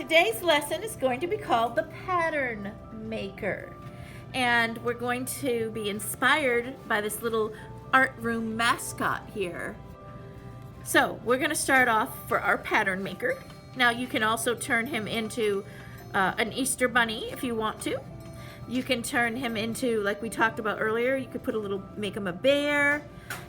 Today's lesson is going to be called the Pattern Maker. And we're going to be inspired by this little art room mascot here. So we're going to start off for our Pattern Maker. Now you can also turn him into an Easter bunny if you want to. You can turn him into, like we talked about earlier, you could put make him a bear,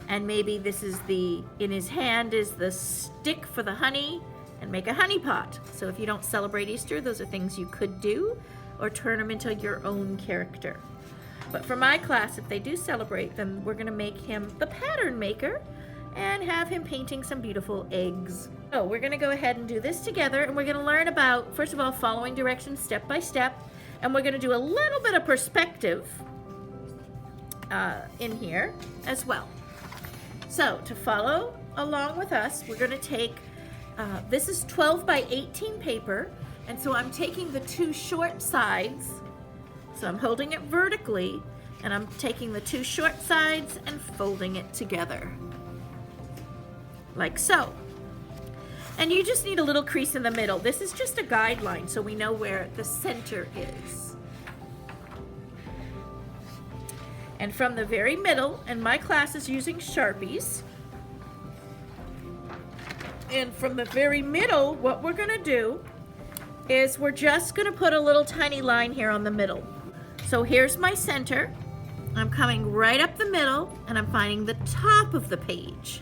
and maybe this is in his hand is the stick for the honey, and make a honey pot. So if you don't celebrate Easter, those are things you could do, or turn them into your own character. But for my class, if they do celebrate, then we're gonna make him the Pattern Maker and have him painting some beautiful eggs. So we're gonna go ahead and do this together, and we're gonna learn about, first of all, following directions step by step, and we're gonna do a little bit of perspective in here as well. So to follow along with us, we're gonna take, this is 12 by 18 paper, and so I'm taking the two short sides, so I'm holding it vertically, and I'm taking the two short sides and folding it together, like so. And you just need a little crease in the middle. This is just a guideline, so we know where the center is. And from the very middle, and my class is using Sharpies, and from the very middle, what we're gonna do is we're just gonna put a little tiny line here on the middle. So here's my center. I'm coming right up the middle, and I'm finding the top of the page.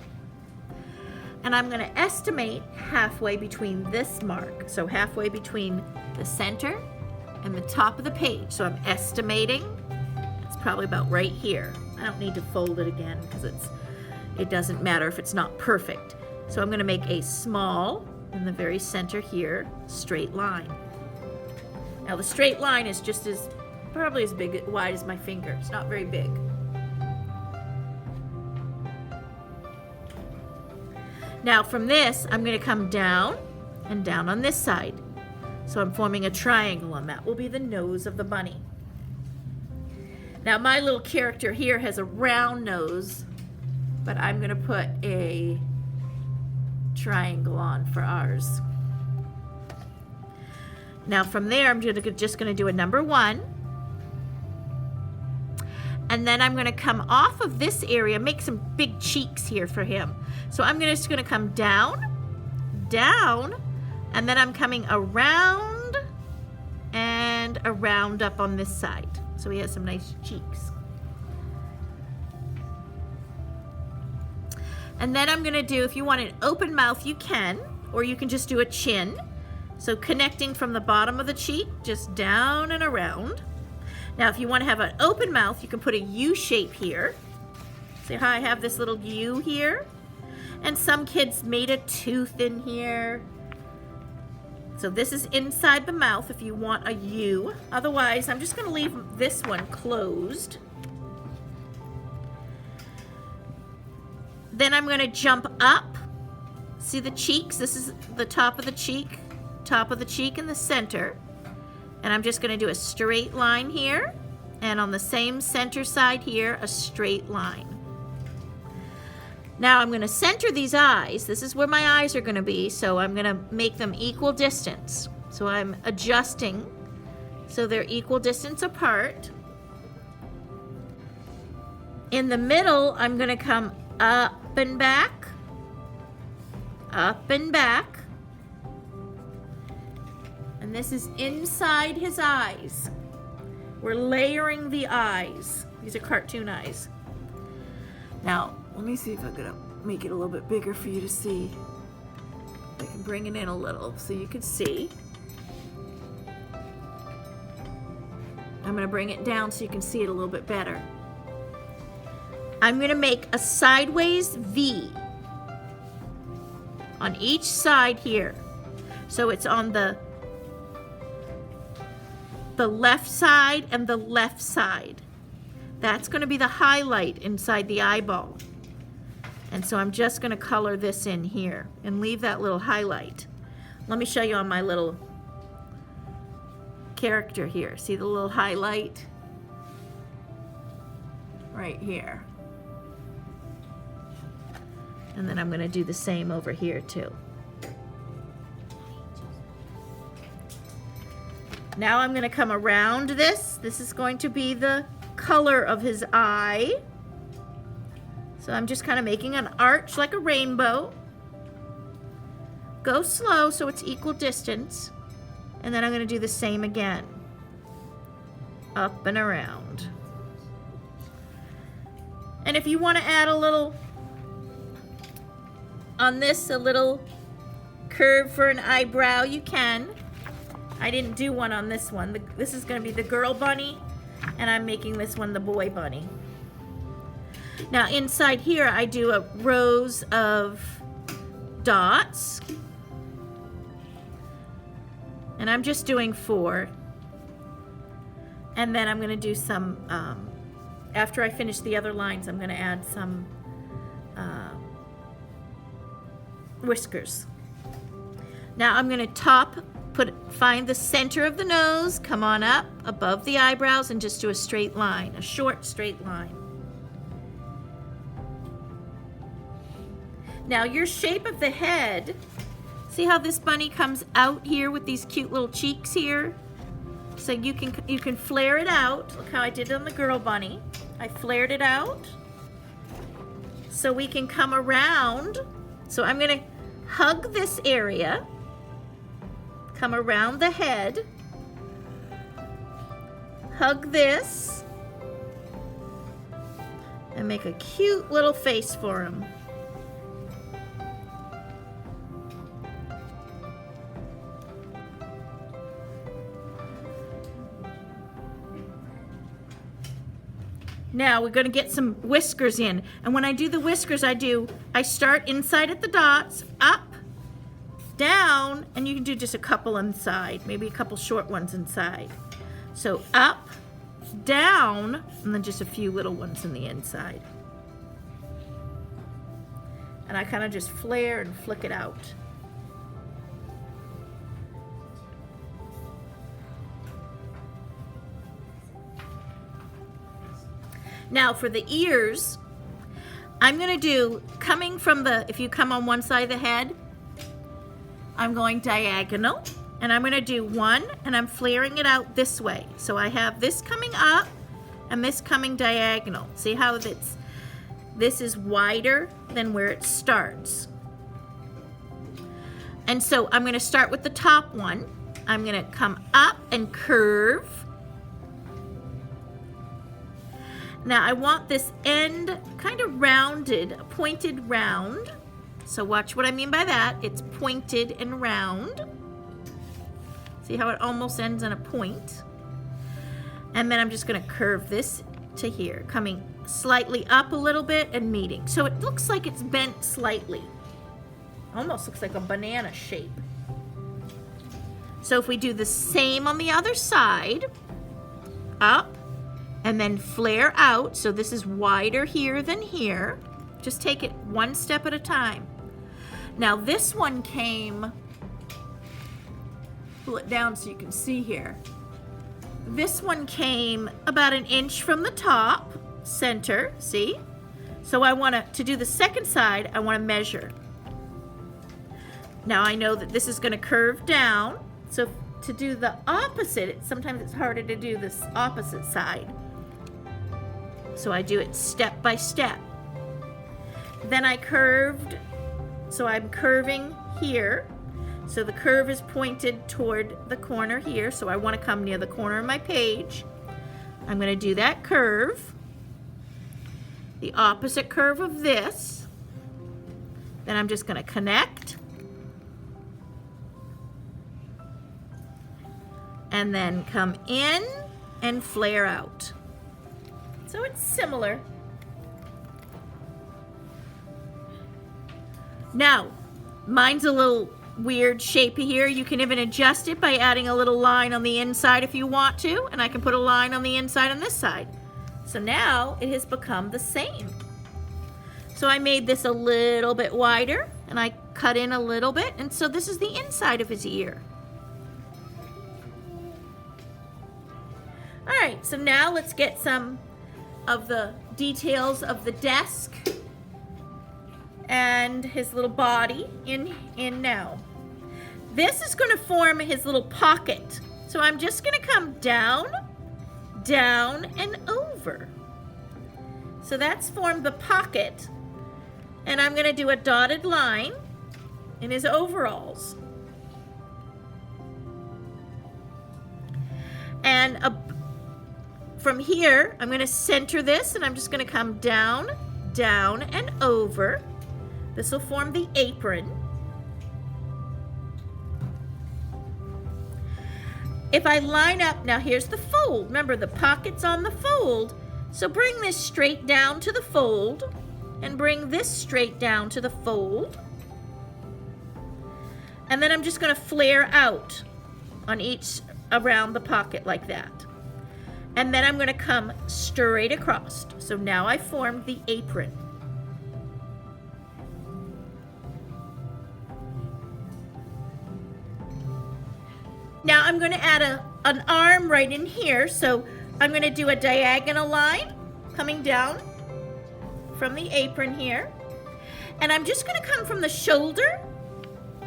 And I'm gonna estimate halfway between this mark. So halfway between the center and the top of the page. So I'm estimating, it's probably about right here. I don't need to fold it again because it doesn't matter if it's not perfect. So I'm gonna make a small, in the very center here, straight line. Now the straight line is just probably as wide as my finger. It's not very big. Now from this, I'm gonna come down and down on this side. So I'm forming a triangle, and that will be the nose of the bunny. Now my little character here has a round nose, but I'm gonna put a triangle on for ours. Now from there, I'm just gonna do a number 1. And then I'm gonna come off of this area, make some big cheeks here for him. So I'm just gonna come down, down, and then I'm coming around and around up on this side. So he has some nice cheeks. And then I'm gonna do, if you want an open mouth, you can, or you can just do a chin. So connecting from the bottom of the cheek, just down and around. Now, if you want to have an open mouth, you can put a U shape here. See how I have this little U here? And some kids made a tooth in here. So this is inside the mouth if you want a U. Otherwise, I'm just going to leave this one closed. Then I'm going to jump up. See the cheeks? This is the top of the cheek in the center. And I'm just going to do a straight line here, and on the same center side here, a straight line. Now I'm going to center these eyes. This is where my eyes are going to be, so I'm going to make them equal distance. So I'm adjusting so they're equal distance apart. In the middle, I'm going to come up and back, up and back. And this is inside his eyes. We're layering the eyes. These are cartoon eyes. Now, let me see if I'm gonna make it a little bit bigger for you to see. I can bring it in a little so you can see. I'm gonna bring it down so you can see it a little bit better. I'm gonna make a sideways V on each side here. So it's on the left side and the left side. That's going to be the highlight inside the eyeball. And so I'm just going to color this in here and leave that little highlight. Let me show you on my little character here. See the little highlight? Right here. And then I'm going to do the same over here too. Now I'm going to come around this. This is going to be the color of his eye. So I'm just kind of making an arch like a rainbow. Go slow so it's equal distance. And then I'm going to do the same again. Up and around. And if you want to add a little, on this, a little curve for an eyebrow, you can. I didn't do one on this one. This is going to be the girl bunny, and I'm making this one the boy bunny. Now inside here I do a rows of dots, and I'm just doing 4, and then I'm going to do some after I finish the other lines, I'm going to add some whiskers. Now I'm going to find the center of the nose, come on up above the eyebrows, and just do a straight line, a short straight line. Now your shape of the head, see how this bunny comes out here with these cute little cheeks here? So you can flare it out. Look how I did it on the girl bunny. I flared it out. So we can come around. So I'm going to hug this area, come around the head, hug this, and make a cute little face for him. Now we're going to get some whiskers in, and when I do the whiskers I start inside at the dots, up, down, and you can do just a couple inside, maybe a couple short ones inside. So up, down, and then just a few little ones in the inside. And I kind of just flare and flick it out. Now for the ears, I'm going to do, coming from the, if you come on one side of the head, I'm going diagonal, and I'm going to do 1, and I'm flaring it out this way. So I have this coming up and this coming diagonal. See how this is wider than where it starts. And so I'm going to start with the top one. I'm going to come up and curve. Now I want this end kind of rounded, pointed round. So watch what I mean by that. It's pointed and round. See how it almost ends in a point? And then I'm just going to curve this to here, coming slightly up a little bit and meeting. So it looks like it's bent slightly. Almost looks like a banana shape. So if we do the same on the other side, up, and then flare out, so this is wider here than here. Just take it one step at a time. Now this one came, pull it down so you can see here. This one came about 1 inch from the top, center, see? So I want to do the second side, I want to measure. Now I know that this is going to curve down, so to do the opposite, sometimes it's harder to do this opposite side. So I do it step by step. Then I curved, so I'm curving here. So the curve is pointed toward the corner here, so I want to come near the corner of my page. I'm going to do that curve, the opposite curve of this. Then I'm just going to connect. And then come in and flare out. So it's similar. Now, mine's a little weird shape here. You can even adjust it by adding a little line on the inside if you want to, and I can put a line on the inside on this side. So now it has become the same. So I made this a little bit wider, and I cut in a little bit, and so this is the inside of his ear. All right, so now let's get some of the details of the desk and his little body in now. This is going to form his little pocket. So I'm just going to come down, down, and over. So that's formed the pocket, and I'm going to do a dotted line in his overalls. And from here, I'm going to center this, and I'm just going to come down, down, and over. This will form the apron. If I line up, now here's the fold. Remember, the pocket's on the fold. So bring this straight down to the fold, and bring this straight down to the fold. And then I'm just going to flare out on each around the pocket like that. And then I'm going to come straight across. So now I formed the apron. Now I'm going to add an arm right in here, so I'm going to do a diagonal line coming down from the apron here. And I'm just going to come from the shoulder,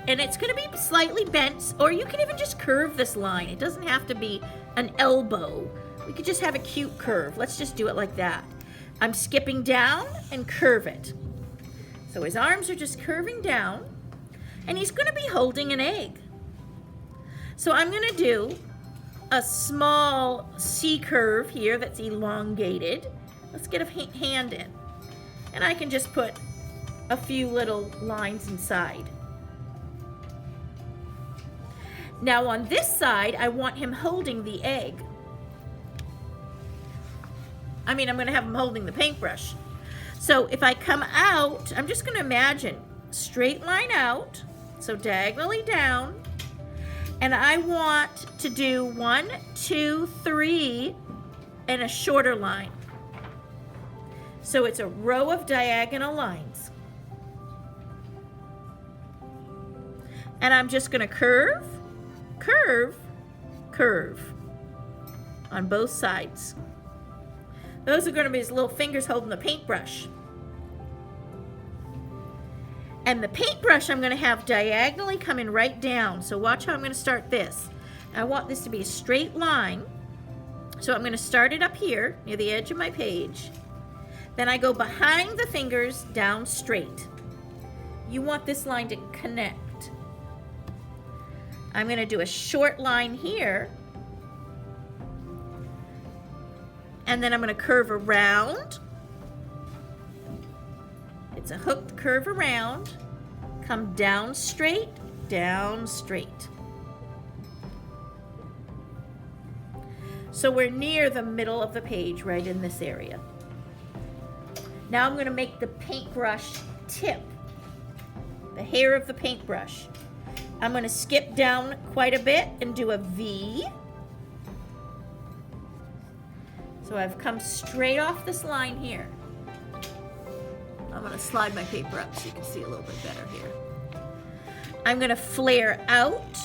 and it's going to be slightly bent, or you can even just curve this line. It doesn't have to be an elbow. We could just have a cute curve. Let's just do it like that. I'm skipping down and curve it. So his arms are just curving down, and he's going to be holding an egg. So I'm going to do a small C curve here that's elongated. Let's get a hand in. And I can just put a few little lines inside. Now on this side, I want him holding the egg. I'm going to have him holding the paintbrush. So if I come out, I'm just going to imagine straight line out, so diagonally down. And I want to do 1, 2, 3, and a shorter line. So it's a row of diagonal lines. And I'm just going to curve, curve, curve on both sides. Those are going to be his little fingers holding the paintbrush. And the paintbrush I'm going to have diagonally coming right down. So watch how I'm going to start this. I want this to be a straight line. So I'm going to start it up here near the edge of my page. Then I go behind the fingers down straight. You want this line to connect. I'm going to do a short line here. And then I'm going to curve around. It's a hooked curve around, come down straight, down straight. So we're near the middle of the page, right in this area. Now I'm going to make the paintbrush tip, the hair of the paintbrush. I'm going to skip down quite a bit and do a V. So I've come straight off this line here. I'm going to slide my paper up so you can see a little bit better here. I'm going to flare out,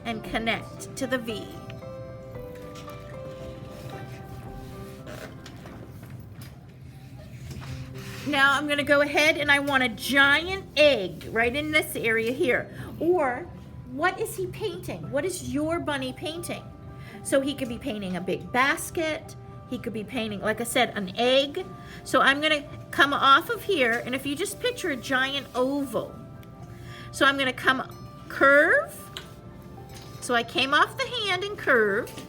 and connect to the V. Now I'm going to go ahead and I want a giant egg right in this area here. Or what is he painting? What is your bunny painting? So he could be painting a big basket. He could be painting, like I said, an egg. So I'm going to come off of here, and if you just picture a giant oval. So I'm going to come curve. So I came off the hand and curved.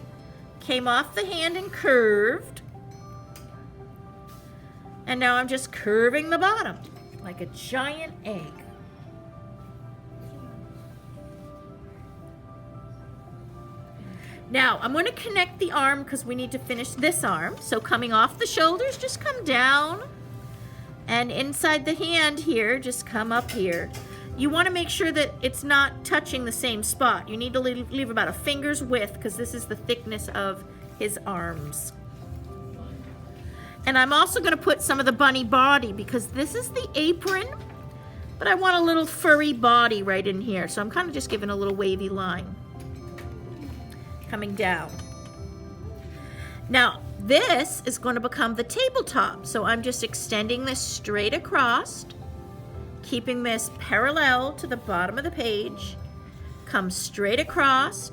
Came off the hand and curved. And now I'm just curving the bottom like a giant egg. Now, I'm going to connect the arm because we need to finish this arm. So coming off the shoulders, just come down. And inside the hand here, just come up here. You want to make sure that it's not touching the same spot. You need to leave about a finger's width because this is the thickness of his arms. And I'm also going to put some of the bunny body because this is the apron, but I want a little furry body right in here. So I'm kind of just giving a little wavy line coming down. Now this is going to become the tabletop, so I'm just extending this straight across, keeping this parallel to the bottom of the page, come straight across,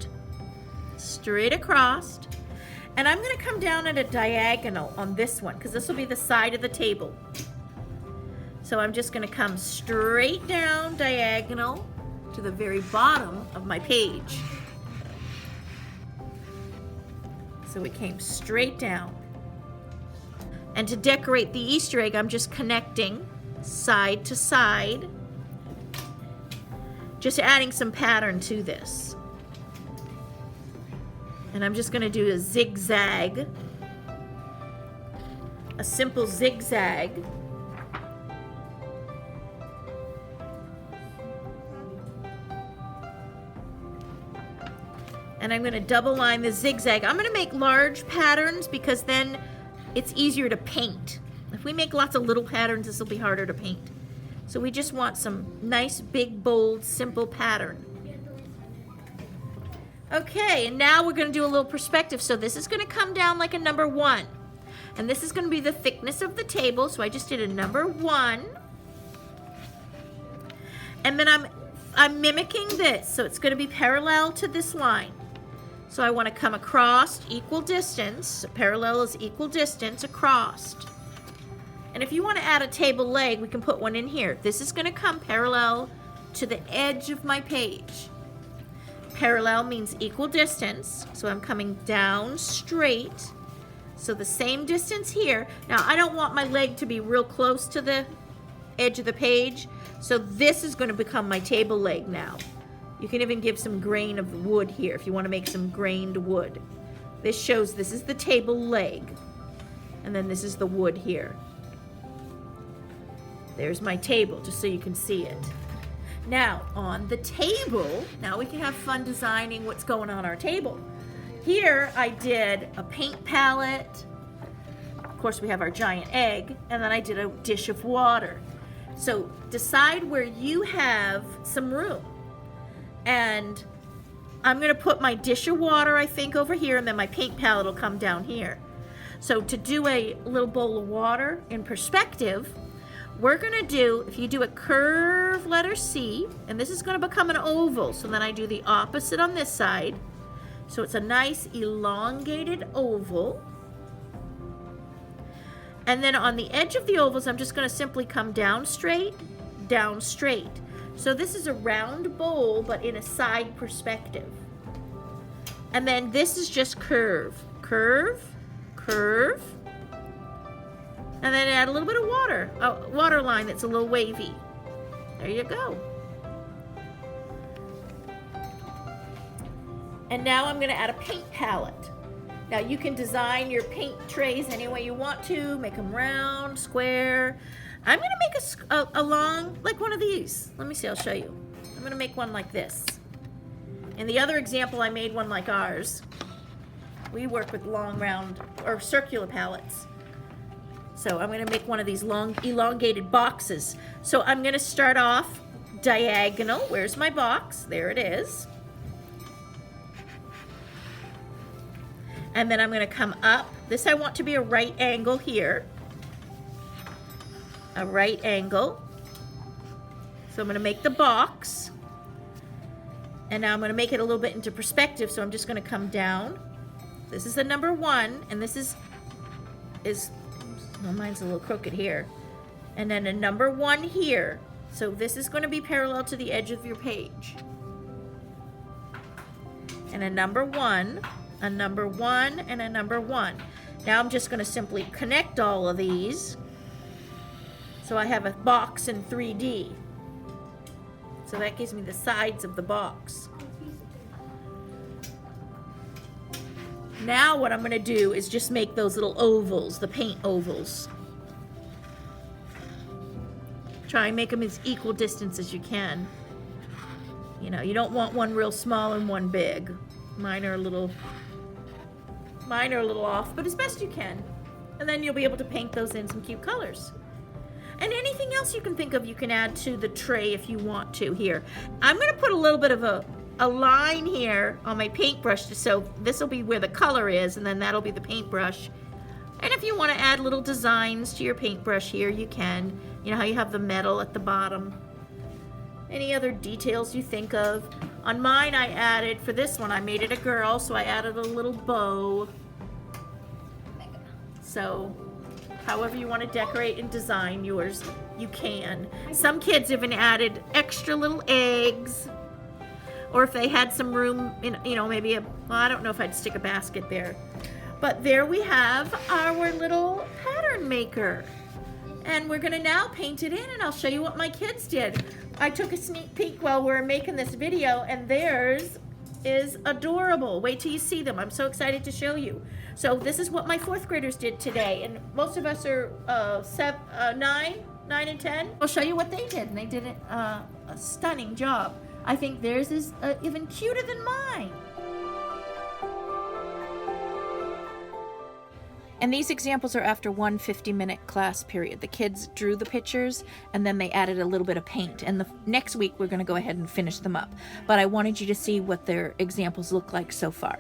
and I'm going to come down at a diagonal on this one because this will be the side of the table. So I'm just going to come straight down diagonal to the very bottom of my page. So it came straight down. And to decorate the Easter egg, I'm just connecting side to side, just adding some pattern to this. And I'm just going to do a zigzag, a simple zigzag. And I'm going to double line the zigzag. I'm going to make large patterns because then it's easier to paint. If we make lots of little patterns, this will be harder to paint. So we just want some nice, big, bold, simple pattern. Okay, and now we're going to do a little perspective. So this is going to come down like a number 1. And this is going to be the thickness of the table. So I just did a number 1. And then I'm mimicking this. So it's going to be parallel to this line. So I want to come across equal distance. So parallel is equal distance across. And if you want to add a table leg, we can put one in here. This is going to come parallel to the edge of my page. Parallel means equal distance. So I'm coming down straight. So the same distance here. Now I don't want my leg to be real close to the edge of the page. So this is going to become my table leg now. You can even give some grain of wood here if you want to make some grained wood. This shows this is the table leg. And then this is the wood here. There's my table, just so you can see it. Now, on the table, now we can have fun designing what's going on our table. Here, I did a paint palette. Of course, we have our giant egg. And then I did a dish of water. So, decide where you have some room. And I'm going to put my dish of water, I think, over here, and then my paint palette will come down here. So to do a little bowl of water in perspective, we're going to do, if you do a curved letter C, and this is going to become an oval, so then I do the opposite on this side. So it's a nice elongated oval. And then on the edge of the ovals, I'm just going to simply come down straight, down straight. So this is a round bowl, but in a side perspective. And then this is just curve, curve, curve. And then add a little bit of water, a water line that's a little wavy. There you go. And now I'm going to add a paint palette. Now you can design your paint trays any way you want to, make them round, square. I'm going to make a long, like one of these. Let me see, I'll show you. I'm going to make one like this. In the other example, I made one like ours. We work with long, round, or circular palettes. So I'm going to make one of these long, elongated boxes. So I'm going to start off diagonal. Where's my box? There it is. And then I'm going to come up. This I want to be a right angle here. A right angle. So I'm going to make the box. And now I'm going to make it a little bit into perspective. So I'm just going to come down. This is the number 1. And this is well, mine's a little crooked here. And then a number 1 here. So this is going to be parallel to the edge of your page. And a number 1, a number 1, and a number 1. Now I'm just going to simply connect all of these. So I have a box in 3D. So that gives me the sides of the box. Now what I'm going to do is just make those little ovals, the paint ovals. Try and make them as equal distance as you can. You know, you don't want one real small and one big. Mine are a little off, but as best you can. And then you'll be able to paint those in some cute colors. And anything else you can think of, you can add to the tray if you want to here. I'm going to put a little bit of a line here on my paintbrush, so this will be where the color is, and then that'll be the paintbrush. And if you want to add little designs to your paintbrush here, you can. You know how you have the metal at the bottom. Any other details you think of. On mine I added, for this one I made it a girl, so I added a little bow. So however you want to decorate and design yours, you can. Some kids even added extra little eggs, or if they had some room in, you know, maybe well, I don't know if I'd stick a basket there. But there we have our little pattern maker. And we're gonna now paint it in, and I'll show you what my kids did. I took a sneak peek while we were making this video, and theirs is adorable. Wait till you see them. I'm so excited to show you. So this is what my 4th graders did today, and most of us are 9 and 10. I'll show you what they did, and they did a stunning job. I think theirs is even cuter than mine. And these examples are after one 50-minute class period. The kids drew the pictures and then they added a little bit of paint. And the next week we're going to go ahead and finish them up. But I wanted you to see what their examples look like so far.